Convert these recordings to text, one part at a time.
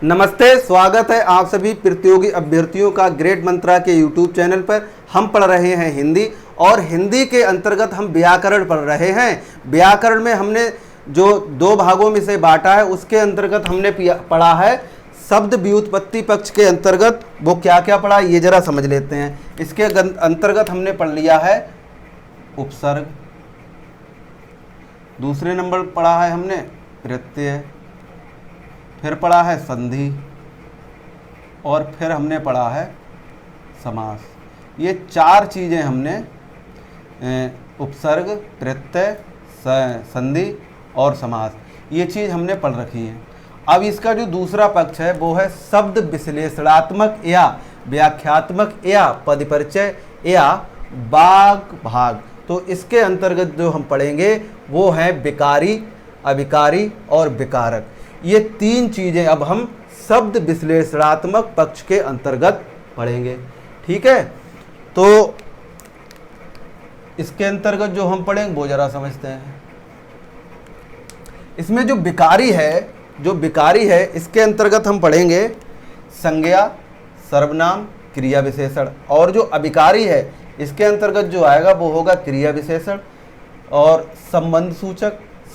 नमस्ते, स्वागत है आप सभी प्रतियोगी अभ्यर्थियों का ग्रेड मंत्रा के यूट्यूब चैनल पर। हम पढ़ रहे हैं हिंदी और हिंदी के अंतर्गत हम व्याकरण पढ़ रहे हैं। व्याकरण में हमने जो दो भागों में से बांटा है उसके अंतर्गत हमने पढ़ा है शब्द व्युत्पत्ति पक्ष के अंतर्गत वो क्या क्या पढ़ा ये जरा समझ लेते हैं। इसके अंतर्गत हमने पढ़ लिया है उपसर्ग, दूसरे नंबर पढ़ा है हमने प्रत्यय, फिर पढ़ा है संधि और फिर हमने पढ़ा है समास। ये चार चीज़ें हमने उपसर्ग, प्रत्यय, संधि और समास ये चीज़ हमने पढ़ रखी है। अब इसका जो दूसरा पक्ष है वो है शब्द विश्लेषणात्मक या व्याख्यात्मक या पदपरिचय या वाग भाग। तो इसके अंतर्गत जो हम पढ़ेंगे वो है विकारी, अविकारी और विकारक। ये तीन चीज़ें अब हम शब्द विश्लेषणात्मक पक्ष के अंतर्गत पढ़ेंगे। ठीक है, तो इसके अंतर्गत जो हम पढ़ेंगे वो जरा समझते हैं। इसमें जो विकारी है इसके अंतर्गत हम पढ़ेंगे संज्ञा, सर्वनाम, क्रिया विशेषण। और जो अविकारी है इसके अंतर्गत जो आएगा वो होगा क्रिया विशेषण और संबंध सूचक,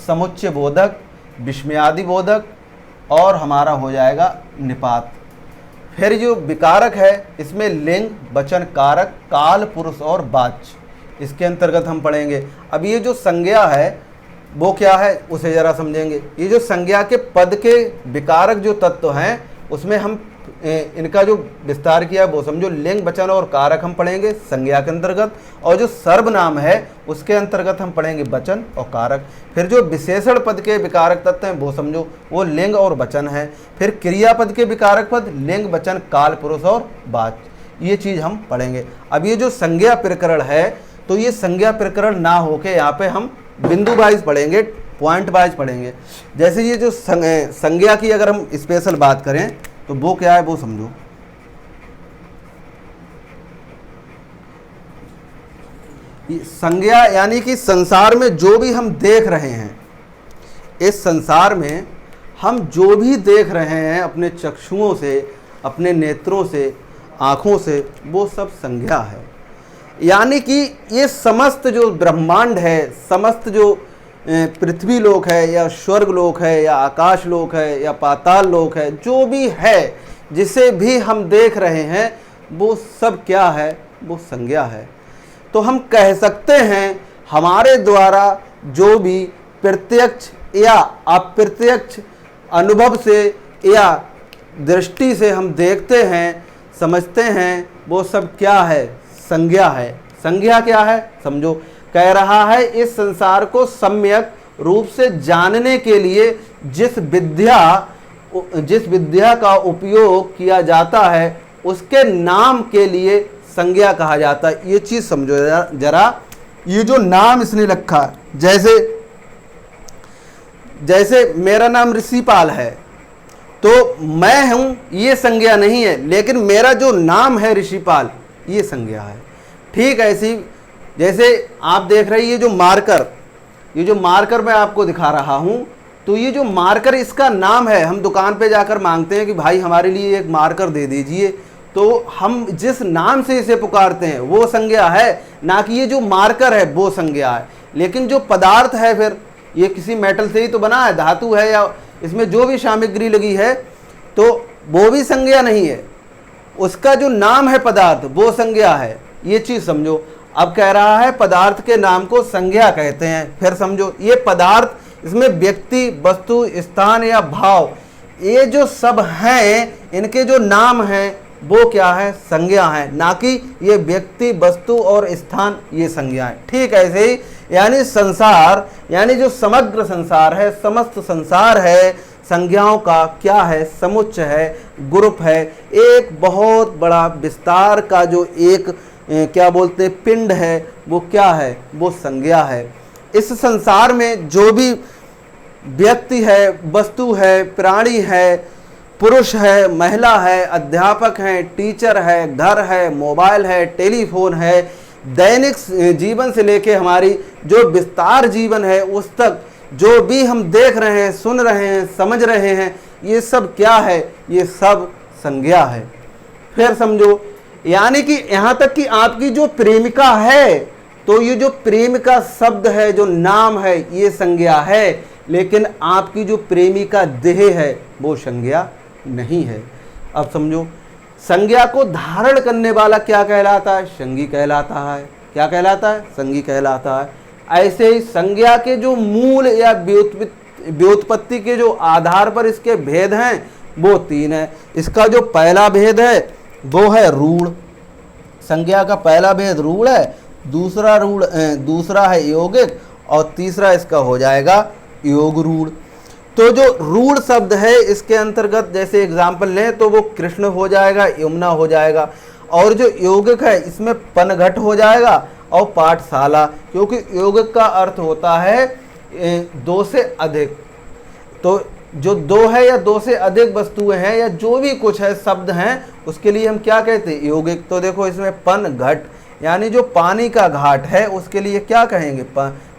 समुच्चय बोधक, विस्मयादि बोधक और हमारा हो जाएगा निपात। फिर जो विकारक है इसमें लिंग, वचन, कारक, काल, पुरुष और वाच्य इसके अंतर्गत हम पढ़ेंगे। अब ये जो संज्ञा है वो क्या है उसे जरा समझेंगे। ये जो संज्ञा के पद के विकारक जो तत्व हैं उसमें हम इनका जो विस्तार किया वो समझो। लिंग, वचन और कारक हम पढ़ेंगे संज्ञा के अंतर्गत, और जो सर्वनाम है उसके अंतर्गत हम पढ़ेंगे वचन और कारक। फिर जो विशेषण पद के विकारक तत्व हैं वो समझो वो लिंग और वचन है। फिर क्रियापद के विकारक पद लिंग, वचन, काल, पुरुष और वाच्य ये चीज़ हम पढ़ेंगे। अब ये जो संज्ञा प्रकरण है तो ये संज्ञा प्रकरण ना होके यहाँ पे हम बिंदु वाइज पढ़ेंगे, पॉइंट वाइज पढ़ेंगे। जैसे ये जो संज्ञा की अगर हम स्पेशल बात करें तो वो क्या है वो समझो। संज्ञा यानी कि संसार में जो भी हम देख रहे हैं, इस संसार में हम जो भी देख रहे हैं अपने चक्षुओं से, अपने नेत्रों से, आँखों से, वो सब संज्ञा है। यानी कि ये समस्त जो ब्रह्मांड है, समस्त जो पृथ्वी लोक है या स्वर्ग लोक है या आकाश लोक है या पाताल लोक है, जो भी है जिसे भी हम देख रहे हैं वो सब क्या है वो संज्ञा है। तो हम कह सकते हैं हमारे द्वारा जो भी प्रत्यक्ष या अप्रत्यक्ष अनुभव से या दृष्टि से हम देखते हैं, समझते हैं, वो सब क्या है संज्ञा है। संज्ञा क्या है समझो। कह रहा है इस संसार को सम्यक रूप से जानने के लिए जिस विद्या का उपयोग किया जाता है उसके नाम के लिए संज्ञा कहा जाता है। ये चीज समझो जरा। ये जो नाम इसने रखा, जैसे मेरा नाम ऋषिपाल है तो मैं हूं ये संज्ञा नहीं है, लेकिन मेरा जो नाम है ऋषिपाल ये संज्ञा है। ठीक ऐसी जैसे आप देख रहे हैं ये जो मार्कर मैं आपको दिखा रहा हूं, तो ये जो मार्कर इसका नाम है। हम दुकान पे जाकर मांगते हैं कि भाई हमारे लिए एक मार्कर दे दीजिए, तो हम जिस नाम से इसे पुकारते हैं वो संज्ञा है, ना कि ये जो मार्कर है वो संज्ञा है। लेकिन जो पदार्थ है फिर ये किसी मेटल से ही तो बना है, धातु है या इसमें जो भी सामग्री लगी है तो वो भी संज्ञा नहीं है। उसका जो नाम है पदार्थ वो संज्ञा है। ये चीज समझो। अब कह रहा है पदार्थ के नाम को संज्ञा कहते हैं। फिर समझो ये पदार्थ, इसमें व्यक्ति, वस्तु, स्थान या भाव ये जो सब हैं इनके जो नाम हैं वो क्या है संज्ञा है, ना कि ये व्यक्ति, वस्तु और स्थान ये संज्ञा है। ठीक ऐसे ही यानी संसार, यानी जो समग्र संसार है, समस्त संसार है, संज्ञाओं का क्या है समुच्चय है, ग्रुप है। एक बहुत बड़ा विस्तार का जो एक क्या बोलते हैं पिंड है वो क्या है वो संज्ञा है। इस संसार में जो भी व्यक्ति है, वस्तु है, प्राणी है, पुरुष है, महिला है, अध्यापक है, टीचर है, घर है, मोबाइल है, टेलीफोन है, दैनिक जीवन से लेके हमारी जो विस्तार जीवन है उस तक जो भी हम देख रहे हैं, सुन रहे हैं, समझ रहे हैं, ये सब क्या है? ये सब संज्ञा है। फिर समझो, यानी कि यहां तक कि आपकी जो प्रेमिका है, तो ये जो प्रेमिका शब्द है, जो नाम है, ये संज्ञा है, लेकिन आपकी जो प्रेमिका देह है वो संज्ञा नहीं है। अब समझो, संज्ञा को धारण करने वाला क्या कहलाता है? संगी कहलाता है। क्या कहलाता है? संगी कहलाता है। ऐसे ही संज्ञा के जो मूल या व्युत्पत्ति के जो आधार पर इसके भेद हैं वो 3 है। इसका जो पहला भेद है वो है रूढ़। संज्ञा का पहला भेद रूढ़ है, दूसरा है यौगिक, और तीसरा इसका हो जाएगा योग रूढ़। तो जो रूढ़ शब्द है, इसके अंतर्गत जैसे एग्जाम्पल लें तो वो कृष्ण हो जाएगा, यमुना हो जाएगा, और जो यौगिक है इसमें पनघट हो जाएगा और पाठशाला, क्योंकि यौगिक का अर्थ होता है 2 से अधिक। तो जो 2 है या 2 से अधिक वस्तुएं हैं या जो भी कुछ है शब्द हैं, उसके लिए हम क्या कहते हैं? यौगिक। तो देखो, इसमें पनघट यानी जो पानी का घाट है उसके लिए क्या कहेंगे?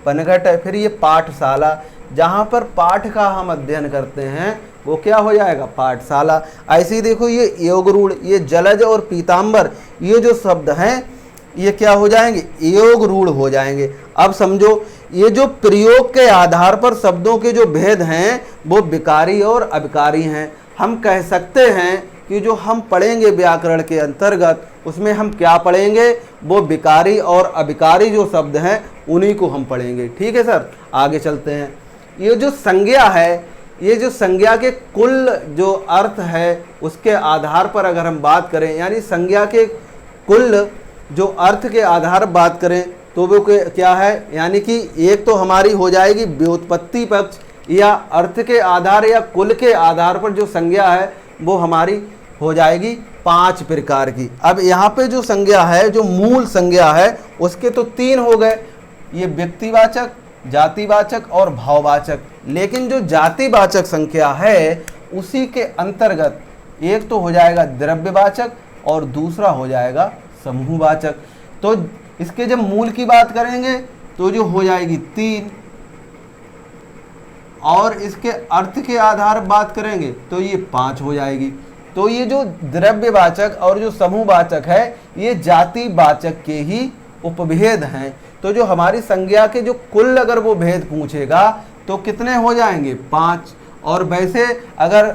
पनघट है। फिर ये पाठशाला, जहाँ पर पाठ का हम अध्ययन करते हैं वो क्या हो जाएगा? पाठशाला। ऐसे ही देखो, ये योग रूढ़, ये जलज और पीताम्बर, ये जो शब्द हैं ये क्या हो जाएंगे? योग रूढ़ हो जाएंगे। अब समझो, ये जो प्रयोग के आधार पर शब्दों के जो भेद हैं वो विकारी और अविकारी हैं। हम कह सकते हैं कि जो हम पढ़ेंगे व्याकरण के अंतर्गत, उसमें हम क्या पढ़ेंगे? वो विकारी और अविकारी जो शब्द हैं उन्हीं को हम पढ़ेंगे। ठीक है सर, आगे चलते हैं। ये जो संज्ञा है, ये जो संज्ञा के कुल जो अर्थ है उसके आधार पर अगर हम बात करें, यानी संज्ञा के कुल जो अर्थ के आधार पर बात करें तो वो क्या है? यानी कि एक तो हमारी हो जाएगी व्युत्पत्ति पक्ष, या अर्थ के आधार या कुल के आधार पर जो संज्ञा है वो हमारी हो जाएगी 5 प्रकार की। अब यहाँ पे जो संज्ञा है, जो मूल संज्ञा है, उसके तो 3 हो गए, ये व्यक्तिवाचक, जातिवाचक और भाववाचक। लेकिन जो जातिवाचक संख्या है उसी के अंतर्गत एक तो हो जाएगा द्रव्यवाचक और दूसरा हो जाएगा समूहवाचक। तो इसके जब मूल की बात करेंगे तो जो हो जाएगी 3, और इसके अर्थ के आधार बात करेंगे तो ये 5 हो जाएगी। तो ये जो द्रव्यवाचक और जो समूहवाचक है ये जातिवाचक के ही उपभेद हैं। तो जो हमारी संज्ञा के जो कुल अगर वो भेद पूछेगा तो कितने हो जाएंगे? 5। और वैसे अगर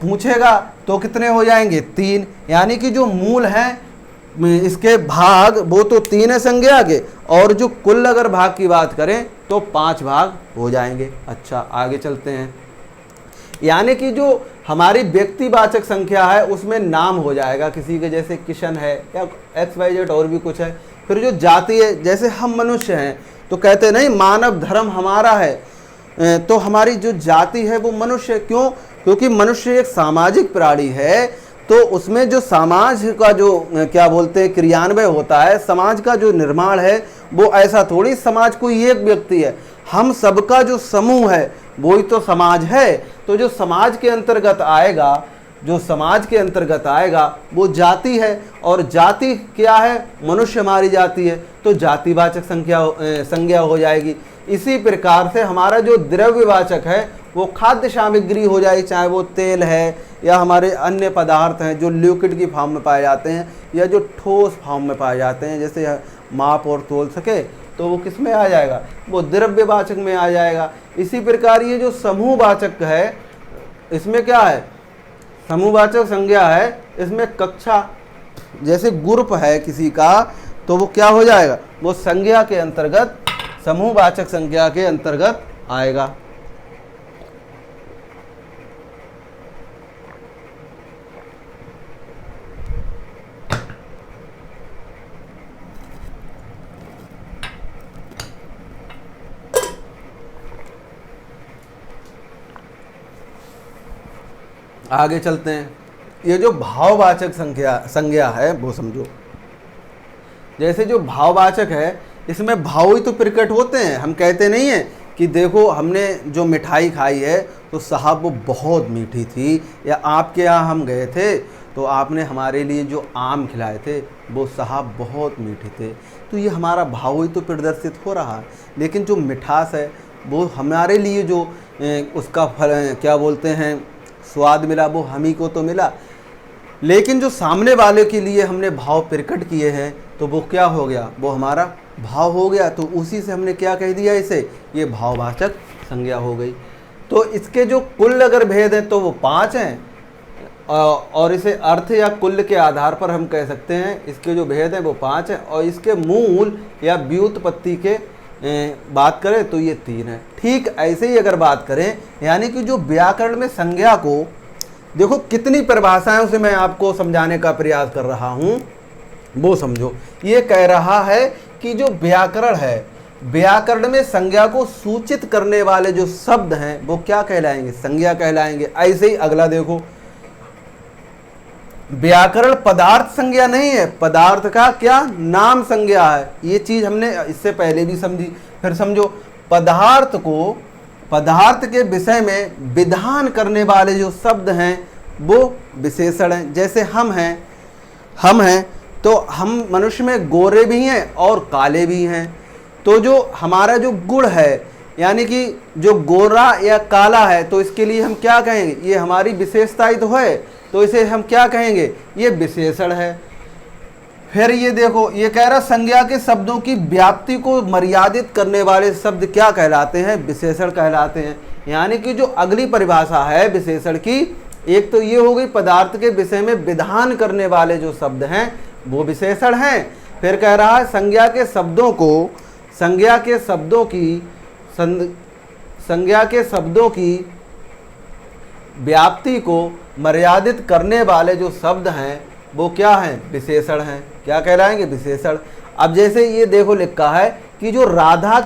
पूछेगा तो कितने हो जाएंगे? 3। यानी कि जो मूल है इसके भाग वो तो 3 है संज्ञा के, और जो कुल अगर भाग की बात करें तो 5 भाग हो जाएंगे। अच्छा, आगे चलते हैं। यानी कि जो हमारी व्यक्तिवाचक संख्या है उसमें नाम हो जाएगा किसी के, जैसे किशन है या XYZ और भी कुछ है। फिर जो जाति है, जैसे हम मनुष्य हैं तो कहते नहीं मानव धर्म हमारा है, तो हमारी जो जाति है वो मनुष्य। क्यों? क्योंकि मनुष्य एक सामाजिक प्राणी है, तो उसमें जो समाज का जो क्या बोलते हैं क्रियान्वय होता है, समाज का जो निर्माण है वो ऐसा थोड़ी समाज कोई एक व्यक्ति है, हम सबका जो समूह है वही तो समाज है। तो जो समाज के अंतर्गत आएगा, जो समाज के अंतर्गत आएगा वो जाति है, और जाति क्या है? मनुष्य हमारी जाति है, तो जातिवाचक संज्ञा हो जाएगी। इसी प्रकार से हमारा जो द्रव्यवाचक है वो खाद्य सामग्री हो जाएगी, चाहे वो तेल है या हमारे अन्य पदार्थ हैं जो लिक्विड की फॉर्म में पाए जाते हैं या जो ठोस फॉर्म में पाए जाते हैं, जैसे माप और तोल सके, तो वो किस में आ जाएगा? वो द्रव्यवाचक में आ जाएगा। इसी प्रकार ये जो समूहवाचक है, इसमें क्या है? समूहवाचक संज्ञा है, इसमें कक्षा जैसे ग्रुप है किसी का, तो वो क्या हो जाएगा? वो संज्ञा के अंतर्गत, समूहवाचक संज्ञा के अंतर्गत आएगा। आगे चलते हैं। ये जो भाववाचक संज्ञा है वो समझो। जैसे जो भाववाचक है इसमें भाव ही तो प्रकट होते हैं। हम कहते नहीं हैं कि देखो हमने जो मिठाई खाई है तो साहब वो बहुत मीठी थी, या आपके यहाँ हम गए थे तो आपने हमारे लिए जो आम खिलाए थे वो साहब बहुत मीठे थे। तो ये हमारा भाव ही तो प्रदर्शित हो रहा है। लेकिन जो मिठास है वो हमारे लिए जो उसका फल क्या बोलते हैं स्वाद मिला वो हम ही को तो मिला, लेकिन जो सामने वाले के लिए हमने भाव प्रकट किए हैं तो वो क्या हो गया, वो हमारा भाव हो गया। तो उसी से हमने क्या कह दिया, इसे ये भाववाचक संज्ञा हो गई। तो इसके जो कुल अगर भेद हैं तो वो 5 हैं, और इसे अर्थ या कुल के आधार पर हम कह सकते हैं इसके जो भेद हैं वो 5 हैं, और इसके मूल या व्युत्पत्ति के बात करें तो ये 3 है। ठीक ऐसे ही अगर बात करें, यानी कि जो व्याकरण में संज्ञा को देखो कितनी परिभाषाएं उसे मैं आपको समझाने का प्रयास कर रहा हूं, वो समझो। ये कह रहा है कि जो व्याकरण है, व्याकरण में संज्ञा को सूचित करने वाले जो शब्द हैं वो क्या कहलाएंगे, संज्ञा कहलाएंगे। ऐसे ही अगला देखो, व्याकरण पदार्थ संज्ञा नहीं है, पदार्थ का क्या नाम संज्ञा है। ये चीज हमने इससे पहले भी समझी। फिर समझो, पदार्थ को, पदार्थ के विषय में विधान करने वाले जो शब्द हैं वो विशेषण हैं। जैसे हम हैं तो हम मनुष्य में गोरे भी हैं और काले भी हैं। तो जो हमारा जो गुण है, यानी कि जो गोरा या काला है, तो इसके लिए हम क्या कहेंगे, ये हमारी विशेषता ही तो है, तो इसे हम क्या कहेंगे, ये विशेषण है। फिर ये देखो, ये कह रहा संज्ञा के शब्दों की व्याप्ति को मर्यादित करने वाले शब्द क्या कहलाते हैं, विशेषण कहलाते हैं। यानी कि जो अगली परिभाषा है विशेषण की, एक तो ये हो गई पदार्थ के विषय में विधान करने वाले जो शब्द हैं वो विशेषण हैं। फिर कह रहा है संज्ञा के शब्दों को, संज्ञा के शब्दों की व्याप्ति को मर्यादित करने वाले जो शब्द हैं वो क्या हैं, विशेषण हैं। क्या कहलाएंगे, विशेषण। अब जैसे ये देखो लिखा है कि जो राधा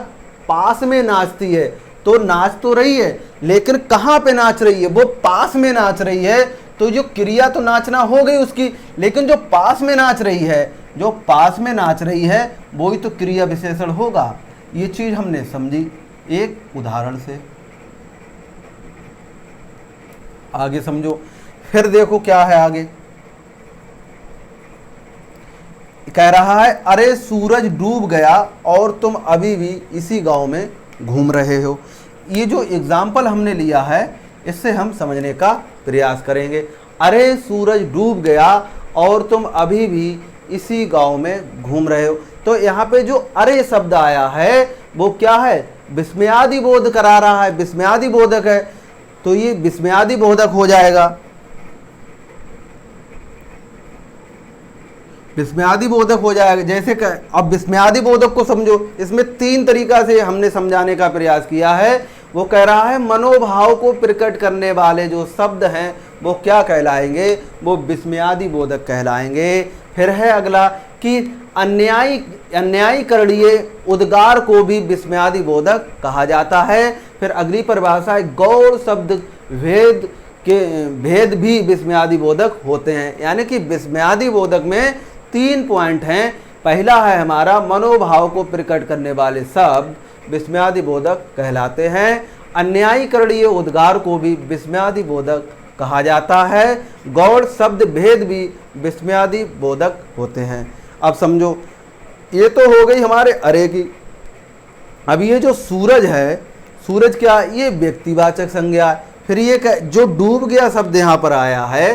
पास में नाचती है, तो नाच तो रही है लेकिन कहाँ पे नाच रही है, वो पास में नाच रही है। तो जो क्रिया तो नाचना हो गई उसकी, लेकिन जो पास में नाच रही है, जो पास में नाच रही है वो ही तो क्रिया विशेषण होगा। ये चीज हमने समझी एक उदाहरण से। आगे समझो, फिर देखो क्या है आगे, कह रहा है अरे सूरज डूब गया और तुम अभी भी इसी गांव में घूम रहे हो। ये जो एग्जाम्पल हमने लिया है इससे हम समझने का प्रयास करेंगे। अरे सूरज डूब गया और तुम अभी भी इसी गांव में घूम रहे हो। तो यहाँ पे जो अरे शब्द आया है वो क्या है, विस्मयादि बोध करा रहा है, विस्मयादि बोधक है, तो ये विस्मयादि बोधक हो जाएगा। विस्मयादि बोधक हो जाएगा। जैसे अब विस्मयादि बोधक को समझो, इसमें 3 तरीका से हमने समझाने का प्रयास किया है। वो कह रहा है मनोभाव को प्रकट करने वाले जो शब्द हैं वो क्या कहलाएंगे, वो विस्मयादि बोधक कहलाएंगे। फिर है अगला कि अन्यायी करणीय उद्गार को भी विस्मयादि बोधक कहा जाता है। फिर अगली परिभाषा है गौड़ शब्द भेद भी विस्मयादि बोधक होते हैं। यानी कि विस्मयादि बोधक में 3 पॉइंट हैं। पहला है हमारा मनोभाव को प्रकट करने वाले शब्द विस्मयादि बोधक कहलाते हैं। अन्यायीकरणीय उद्गार को भी विस्मयादि बोधक कहा जाता है। गौड़ शब्द भेद भी विस्मयादि बोधक होते हैं। अब समझो, ये तो हो गई हमारे अरे की। अब ये जो सूरज है, सूरज क्या, ये व्यक्तिवाचक संज्ञा। फिर ये जो डूब गया शब्द यहाँ पर आया है,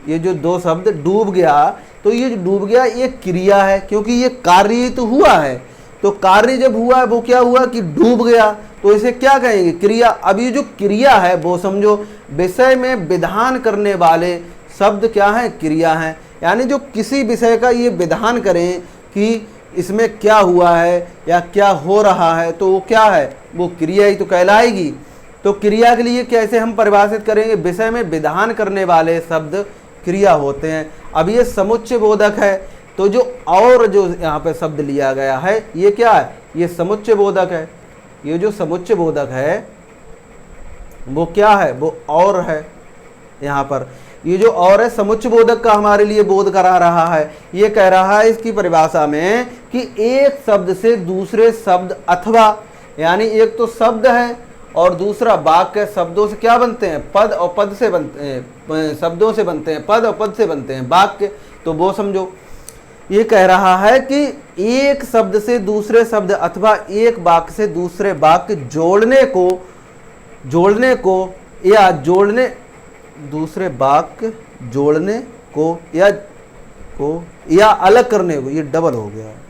ये जो 2 शब्द डूब गया, तो ये जो डूब गया ये क्रिया है, क्योंकि ये कार्य तो हुआ है। तो कार्य जब हुआ है वो क्या हुआ कि डूब गया, तो इसे क्या कहेंगे, क्रिया। अब ये जो क्रिया है वो समझो विषय में विधान करने वाले शब्द क्या है, क्रिया है। यानी जो किसी विषय का ये विधान करें कि इसमें क्या हुआ है या क्या हो रहा है, तो वो क्या है, वो क्रिया ही तो कहलाएगी। तो क्रिया के लिए कैसे हम परिभाषित करेंगे, विषय में विधान करने वाले शब्द क्रिया होते हैं। अब ये समुच्चय बोधक है, तो जो और जो यहाँ पे शब्द लिया गया है ये क्या है, ये समुच्चय बोधक है। ये जो समुच्चय बोधक है वो क्या है, वो और है। यहाँ पर ये जो और है समुच्चय बोधक का हमारे लिए बोध करा रहा है। ये कह रहा है इसकी परिभाषा में कि एक शब्द से दूसरे शब्द अथवा, यानी एक तो शब्द है और दूसरा वाक्य। शब्दों से क्या बनते हैं, पद, और पद से बनते हैं, शब्दों से बनते हैं पद, और पद से बनते हैं वाक्य। तो वो समझो ये कह रहा है कि एक शब्द से दूसरे शब्द अथवा एक वाक्य से दूसरे वाक्य जोड़ने को या जोड़ने दूसरे वाक्य जोड़ने को या अलग करने को, ये डबल हो गया है।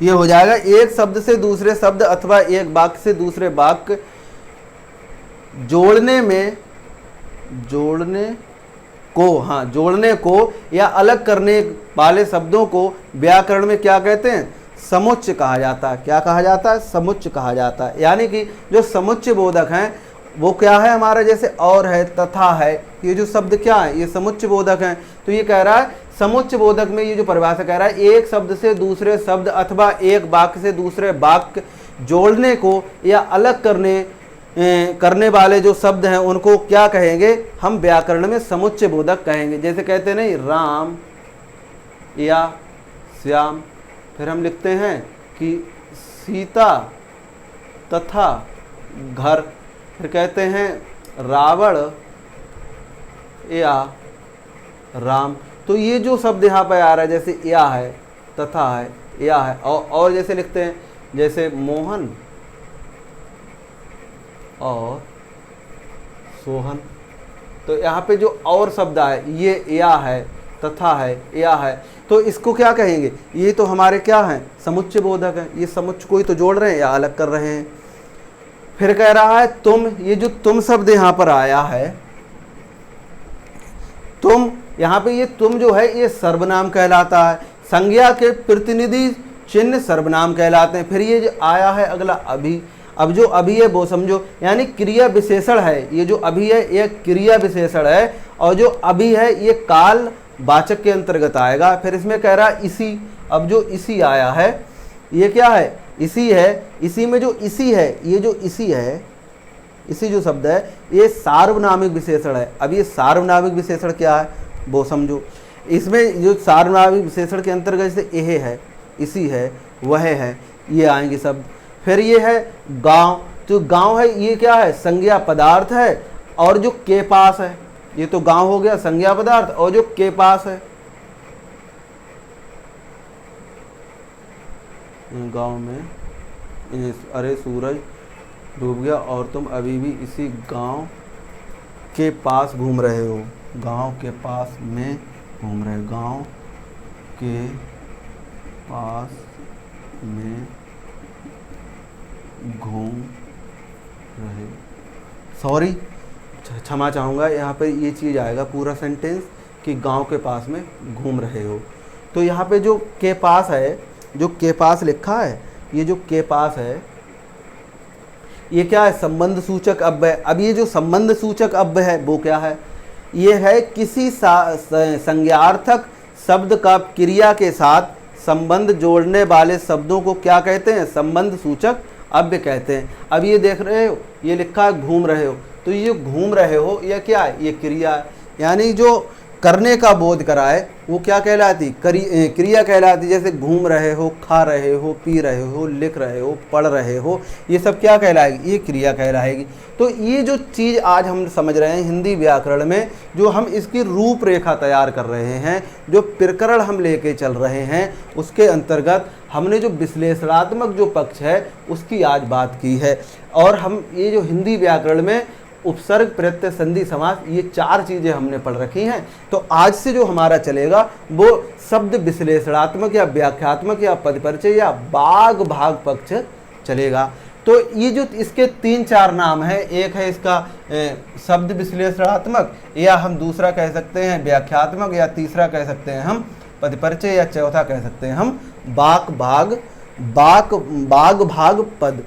ये हो जाएगा एक शब्द से दूसरे शब्द अथवा एक वाक्य से दूसरे वाक्य जोड़ने को या अलग करने वाले शब्दों को व्याकरण में क्या कहते हैं? समुच्चय कहा जाता है। क्या कहा जाता है? समुच्चय कहा जाता है। यानी कि जो समुच्चय बोधक हैं वो क्या है हमारा, जैसे और है, तथा है, ये जो शब्द क्या है? ये समुच्चय बोधक हैं। तो ये कह रहा है समुच्चय बोधक में ये जो परिभाषा कह रहा है, एक शब्द से दूसरे शब्द अथवा एक वाक्य से दूसरे वाक्य जोड़ने को या अलग करने वाले जो शब्द हैं उनको क्या कहेंगे? हम व्याकरण में समुच्चय बोधक कहेंगे। जैसे कहते नहीं राम या श्याम, फिर हम लिखते हैं कि सीता तथा घर, फिर कहते हैं रावण या राम। तो ये जो शब्द यहाँ पर आ रहा है, जैसे या है, तथा है, या है, और जैसे लिखते हैं जैसे मोहन और सोहन। तो यहाँ पे जो और शब्द आए ये या है, तथा है, या है, तो इसको क्या कहेंगे? ये तो हमारे क्या हैं? समुच्चय बोधक हैं। ये समुच्चय को ही तो जोड़ रहे हैं या अलग कर रहे हैं। फिर कह रहा है तुम, ये जो तुम शब्द यहाँ पर आया है, तुम, यहाँ पे ये तुम जो है ये सर्वनाम कहलाता है। संज्ञा के प्रतिनिधि चिन्ह सर्वनाम कहलाते हैं। फिर ये जो आया है अगला अभी, अब जो अभी है वो समझो यानी क्रिया विशेषण है। ये जो अभी है ये क्रिया विशेषण है, और जो अभी है ये काल वाचक के अंतर्गत आएगा। फिर इसमें कह रहा है इसी, अब जो इसी आया है ये क्या है? इसी है। इसी में जो इसी है, ये जो इसी है, इसी जो शब्द है ये सार्वनामिक विशेषण है। अब ये सार्वनामिक विशेषण क्या है वो समझो। इसमें जो सार्वनामिक विशेषण के अंतर्गत जैसे यह है, इसी है, वह है, ये आएंगे शब्द। फिर ये है गांव, तो गांव है ये क्या है? संज्ञा पदार्थ है, और जो के पास है, ये तो गांव हो गया संज्ञा पदार्थ, और जो के पास है, गांव में अरे सूरज डूब गया और तुम अभी भी इसी गांव के पास घूम रहे हो। गांव के पास में घूम रहे, गांव के पास में घूम रहे। सॉरी, क्षमा चाहूँगा, यहाँ पे ये चीज़ आएगा पूरा सेंटेंस कि गांव के पास में घूम रहे हो। तो यहाँ पे जो के पास है, जो के पास लिखा है, ये जो के पास है ये क्या है? संबंध सूचक अव्यय। अब ये जो संबंध सूचक अव्यय है वो क्या है? ये है किसी संज्ञार्थक शब्द का क्रिया के साथ संबंध जोड़ने वाले शब्दों को क्या कहते हैं? संबंध सूचक अव्यय कहते हैं। अब ये देख रहे हो, ये लिखा है घूम रहे हो, तो ये घूम रहे हो यह क्या है? ये क्रिया है, यानी जो करने का बोध कराए वो क्या कहलाती? क्रिया कहलाती। जैसे घूम रहे हो, खा रहे हो, पी रहे हो, लिख रहे हो, पढ़ रहे हो, ये सब क्या कहलाएगी? ये क्रिया कहलाएगी। तो ये जो चीज़ आज हम समझ रहे हैं हिंदी व्याकरण में, जो हम इसकी रूपरेखा तैयार कर रहे हैं, जो प्रकरण हम लेके चल रहे हैं, उसके अंतर्गत हमने जो विश्लेषणात्मक जो पक्ष है उसकी आज बात की है। और हम ये जो हिंदी व्याकरण में उपसर्ग, प्रत्यय, संधि, समास, ये चार चीज़ें हमने पढ़ रखी हैं। तो आज से जो हमारा चलेगा वो शब्द विश्लेषणात्मक या व्याख्यात्मक या पदपरिचय या बाग भाग पक्ष चलेगा। तो ये जो इसके 3-4 नाम हैं, एक है इसका शब्द विश्लेषणात्मक, या हम दूसरा कह सकते हैं व्याख्यात्मक, या तीसरा कह सकते हैं हम पदपरिचय, या चौथा कह सकते हैं हम बाग भाग पद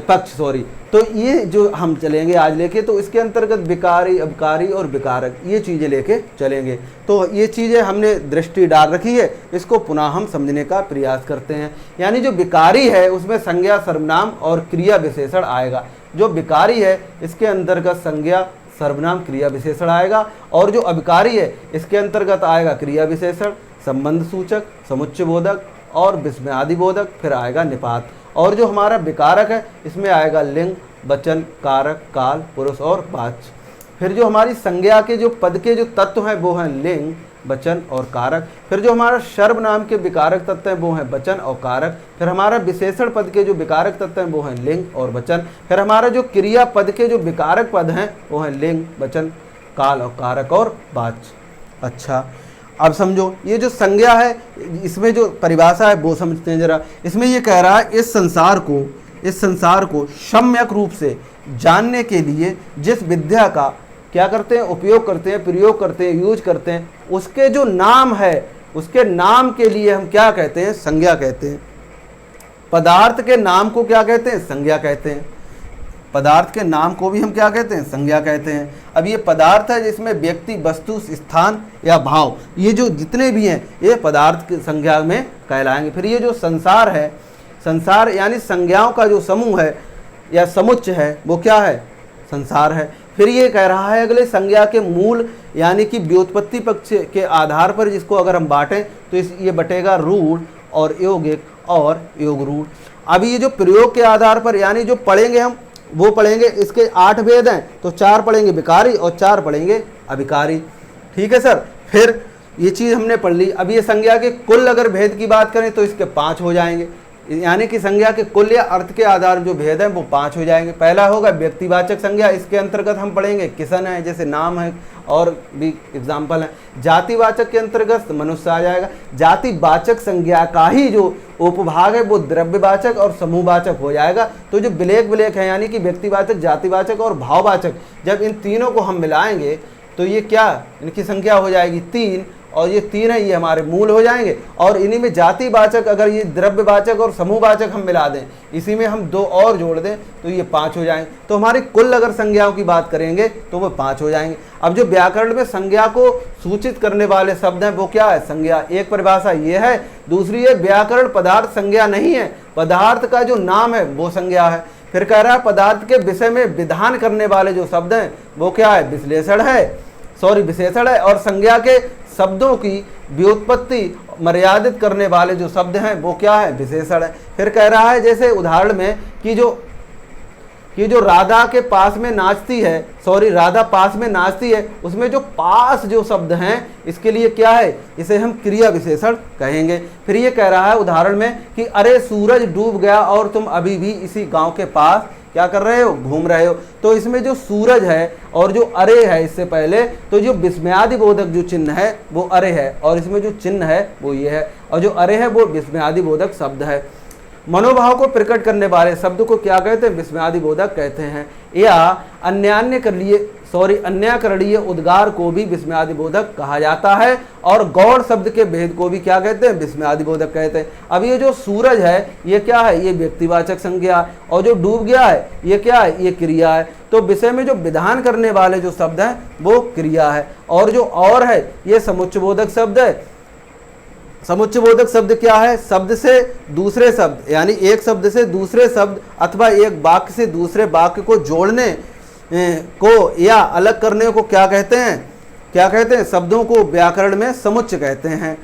पक्ष, सॉरी। तो ये जो हम चलेंगे आज लेके, तो इसके अंतर्गत विकारी, अबकारी और विकारक, ये चीज़ें लेके चलेंगे। तो ये चीज़ें हमने दृष्टि डाल रखी है, इसको पुनः हम समझने का प्रयास करते हैं। यानी जो विकारी है उसमें संज्ञा, सर्वनाम और क्रिया विशेषण आएगा। जो विकारी है इसके अंतर्गत संज्ञा, सर्वनाम, क्रिया विशेषण आएगा, और जो अविकारी है इसके अंतर्गत आएगा क्रिया विशेषण, संबंध सूचक, समुच्चय बोधक और विस्मयादि बोधक, फिर आएगा निपात। और जो हमारा विकारक है इसमें आएगा लिंग, वचन, कारक, काल, पुरुष और वाच्य। फिर जो हमारी संज्ञा के जो पद के जो तत्व हैं वो हैं लिंग, वचन और कारक। फिर जो हमारा सर्वनाम के विकारक तत्व हैं वो हैं वचन और कारक। फिर हमारा विशेषण पद के जो विकारक तत्व हैं वो हैं लिंग और वचन। फिर हमारा जो क्रिया पद के जो विकारक पद हैं वो हैं लिंग, वचन, काल और कारक और वाच्य। अच्छा, अब समझो ये जो संज्ञा है इसमें जो परिभाषा है वो समझते हैं जरा। इसमें ये कह रहा है इस संसार को सम्यक रूप से जानने के लिए जिस विद्या का क्या करते हैं, उपयोग करते हैं, प्रयोग करते हैं, यूज करते हैं, उसके जो नाम है उसके नाम के लिए हम क्या कहते हैं, संज्ञा कहते हैं। पदार्थ के नाम को क्या कहते हैं, संज्ञा कहते हैं। पदार्थ के नाम को भी हम क्या कहते हैं, संज्ञा कहते हैं। अब ये पदार्थ है जिसमें व्यक्ति, वस्तु, स्थान या भाव, ये जो जितने भी हैं ये पदार्थ की संज्ञा में कहलाएंगे। फिर ये जो संसार है, संसार यानी संज्ञाओं का जो समूह है या समुच्चय है वो क्या है, संसार है। फिर ये कह रहा है अगले संज्ञा के मूल यानी कि व्युत्पत्ति पक्ष के आधार पर जिसको अगर हम बांटें तो ये बटेगा रूढ़ और यौगिक और योग रूढ़। अभी ये जो प्रयोग के आधार पर यानी जो पढ़ेंगे हम वो पढ़ेंगे, इसके 8 भेद हैं तो 4 पढ़ेंगे विकारी और 4 पढ़ेंगे अभिकारी। ठीक है सर। फिर ये चीज़ हमने पढ़ ली। अब ये संज्ञा के कुल अगर भेद की बात करें तो इसके 5 हो जाएंगे, यानी कि संज्ञा के कुल या अर्थ के आधार जो भेद हैं वो 5 हो जाएंगे। पहला होगा व्यक्तिवाचक संज्ञा, इसके अंतर्गत हम पढ़ेंगे किसन है, जैसे नाम है और भी एग्जाम्पल है। जातिवाचक के अंतर्गत मनुष्य आ जाएगा। जातिवाचक संज्ञा का ही जो उपभाग है वो द्रव्यवाचक और समूहवाचक हो जाएगा। तो जो विलेख है यानी कि व्यक्तिवाचक, जातिवाचक और भाववाचक, जब इन तीनों को हम मिलाएंगे तो ये क्या, इनकी संख्या हो जाएगी 3, और ये 3 है ये हमारे मूल हो जाएंगे। और इन्हीं में जातिवाचक अगर ये द्रव्यवाचक और समूहवाचक हम मिला दें, इसी में हम 2 और जोड़ दें तो ये 5 हो जाएंगे। तो हमारी कुल अगर संज्ञाओं की बात करेंगे तो वो 5 हो जाएंगे। अब जो व्याकरण में संज्ञा को सूचित करने वाले शब्द हैं वो क्या है, संज्ञा। एक परिभाषा ये है। दूसरी है व्याकरण पदार्थ संज्ञा नहीं है, पदार्थ का जो नाम है वो संज्ञा है। फिर कह रहा है पदार्थ के विषय में विधान करने वाले जो शब्द हैं वो क्या है, विश्लेषण है, विशेषण है। और संज्ञा के शब्दों की व्युत्पत्ति मर्यादित करने वाले जो शब्द हैं वो क्या है, विशेषण है। फिर कह रहा है जैसे उदाहरण में कि जो राधा के पास में नाचती है, राधा पास में नाचती है, उसमें जो पास जो शब्द हैं इसके लिए क्या है, इसे हम क्रिया विशेषण कहेंगे। फिर ये कह रहा है उदाहरण में कि अरे सूरज डूब गया और तुम अभी भी इसी गांव के पास क्या कर रहे हो, घूम रहे हो। तो इसमें जो सूरज है और जो अरे है, इससे पहले तो जो विस्मयादि बोधक जो चिन्ह है वो अरे है, और इसमें जो चिन्ह है वो ये है, और जो अरे है वो विस्मयादि बोधक शब्द है। मनोभाव को प्रकट करने वाले शब्द को क्या कहते हैं, विस्मयादि बोधक कहते हैं। या अन्याकरणीय उद्गार को भी विस्मयादि बोधक कहा जाता है, और गौड़ शब्द के भेद को भी क्या कहते हैं, विस्मयादि बोधक कहते हैं। अब ये जो सूरज है ये क्या है, ये व्यक्तिवाचक संज्ञा, और जो डूब गया है ये क्या है, ये क्रिया है। तो विषय में जो विधान करने वाले जो शब्द हैं वो क्रिया है, और जो और है ये समुच्चयबोधक शब्द है। समुच्चयबोधक शब्द क्या है, शब्द से दूसरे शब्द यानी एक शब्द से दूसरे शब्द अथवा एक वाक्य से दूसरे वाक्य को जोड़ने को या अलग करने को क्या कहते हैं, शब्दों को व्याकरण में समुच्चय कहते हैं।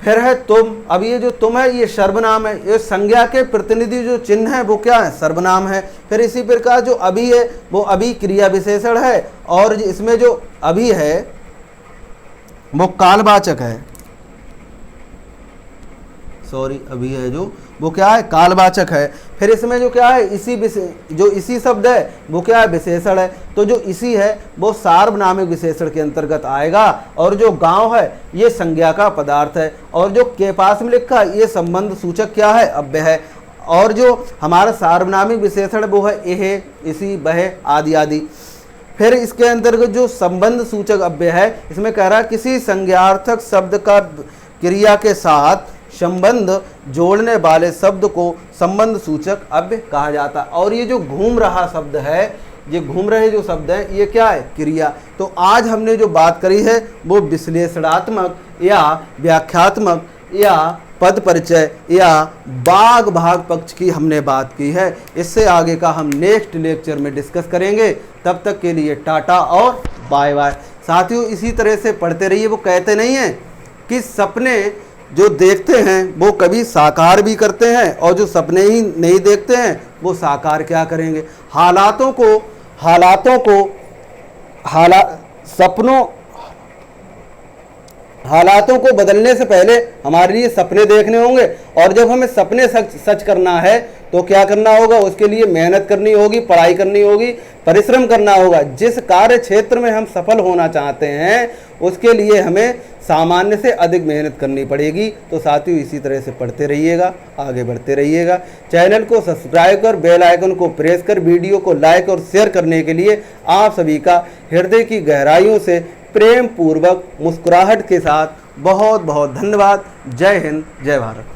फिर है तुम। अब ये जो तुम है ये सर्वनाम है, ये संज्ञा के प्रतिनिधि जो चिन्ह है वो क्या है, सर्वनाम है। फिर इसी प्रकार जो अभी है वो अभी क्रिया विशेषण है, और इसमें जो अभी है वो कालवाचक है, अभी है जो वो क्या है, कालवाचक है। फिर इसमें जो क्या है, इसी शब्द है वो क्या है, विशेषण है। तो जो इसी है वो सार्वनामिक विशेषण के अंतर्गत आएगा, और जो गांव है ये संज्ञा का पदार्थ है, और जो के पास में लिखा है ये संबंध सूचक क्या है, अव्यय है। और जो हमारा सार्वनामिक विशेषण वो है एह, इसी, वह आदि आदि। फिर इसके अंतर्गत जो संबंध सूचक अव्यय है, इसमें कह रहा है किसी संज्ञार्थक शब्द का क्रिया के साथ संबंध जोड़ने वाले शब्द को संबंध सूचक अव्यय कहा जाता है। और ये जो घूम रहा शब्द है, ये घूम रहे जो शब्द हैं ये क्या है, क्रिया। तो आज हमने जो बात करी है वो विश्लेषणात्मक या व्याख्यात्मक या पद परिचय या बाग भाग पक्ष की हमने बात की है। इससे आगे का हम नेक्स्ट लेक्चर में डिस्कस करेंगे। तब तक के लिए टाटा और बाय बाय। साथियों इसी तरह से पढ़ते रहिए। वो कहते नहीं हैं कि सपने जो देखते हैं वो कभी साकार भी करते हैं, और जो सपने ही नहीं देखते हैं वो साकार क्या करेंगे। हालातों को बदलने से पहले हमारे लिए सपने देखने होंगे, और जब हमें सपने सच करना है तो क्या करना होगा, उसके लिए मेहनत करनी होगी, पढ़ाई करनी होगी, परिश्रम करना होगा। जिस कार्य क्षेत्र में हम सफल होना चाहते हैं उसके लिए हमें सामान्य से अधिक मेहनत करनी पड़ेगी। तो साथियों, इसी तरह से पढ़ते रहिएगा, आगे बढ़ते रहिएगा। चैनल को सब्सक्राइब कर बेल आइकन को प्रेस कर वीडियो को लाइक और शेयर करने के लिए आप सभी का हृदय की गहराइयों से प्रेम पूर्वक मुस्कुराहट के साथ बहुत बहुत धन्यवाद। जय हिंद, जय भारत।